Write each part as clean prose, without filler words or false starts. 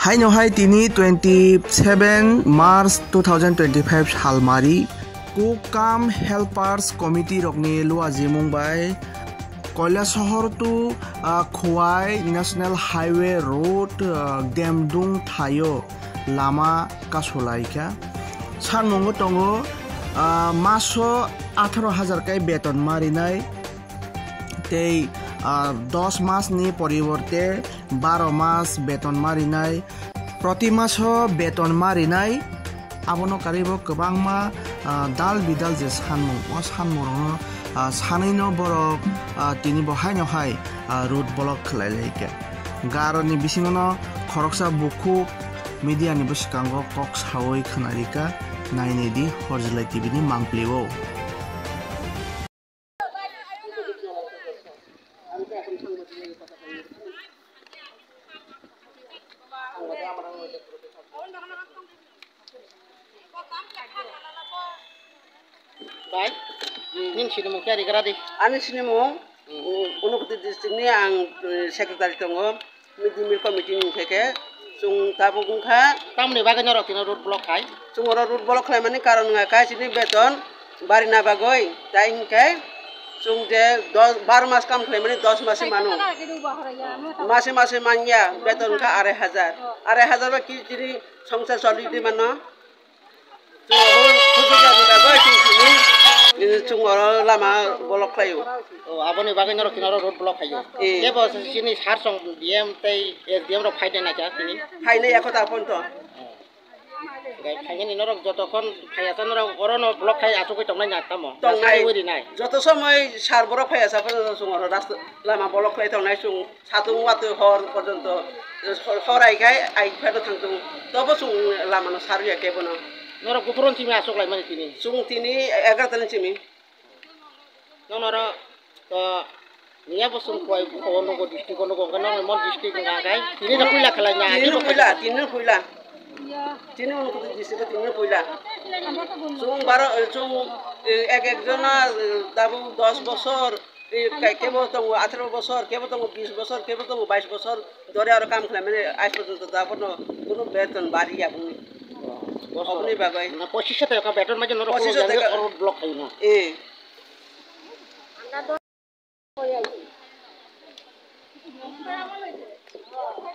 Hai no hai tini 27 March 2025 halmari Kukam Helpers Committee rokni lua jimung bai Koila sohor tu Khwai National Highway Road Demdung Thayo lama kasulaika Sanmongo tongo maso 18,000 kai beton marinai tei 10 মাস ni পরিবর্তে 12 মাস বেতন মারিনাই প্রতি মাস বেতন মারিনাই আবনো কারিবো গোबांमा দাল বিদাল যে সানমং ও সানমরনো সানैनो বরক তিনি বহাইनो हाय root block খলাইলাইকে garni বিসিङनो খরকসা বুকু মিডিয়াनि বসकांगो कक सावै खनारिका नायनेदि हरजलाय टिभिनि मांप्लिवो Baik, ning sini mau cari keradi. Ani sini mau, Unukti district ni ang sekretari tongo, mil committee ni theke, sung tabu gungkha. Tam ni bagai nyorok tina road block hai. Sung ora road block hai mani karon ngakai sini beton, bari na bagoi, taing kai, sung je 12 mas kam khlai mani 10 masi manu. Masi manya beton ka 2,500 ba ki jiri songsar choli di mano. Cungoro lama bolok layu. Oh, abang ni bagai nyorok tina road block hai. Dia bos sini har song DM tei SDM ro phai dena ja sini. Phai nei ako ta pon to. Gai phai ni norok joto kon phai asa norok orono block hai asu koi tongnai na tamo. Tongnai wiri nai. Joto somoy sar borok phai asa pon cungoro rasta lama bolok lai tongnai sung satung watu hor porjonto horai gai ai phedo thangtung. Tobo sung lama no saru ya kebono. Norok gupuron simi asuk lai mani tini. Sung tini 11 tan simi. Norok to niya bosung kuai kono ko district kono ko kana mon district ngagai tini na kuila khala nya tini kuila tini unko district tini kuila sung baro sung ek jona dabu 10 বছর কেবো তো 18 বছর কেবো তো 20 বছর কেবো তো 22 বছর ধরে আর কাম করে মানে আজ পর্যন্ত তারপর কোনো বেতন বাড়ি আপনি আপনি বাবাই না 25 টাকা বেতন মাঝে নরক ব্লক খাই না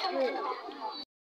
আমরা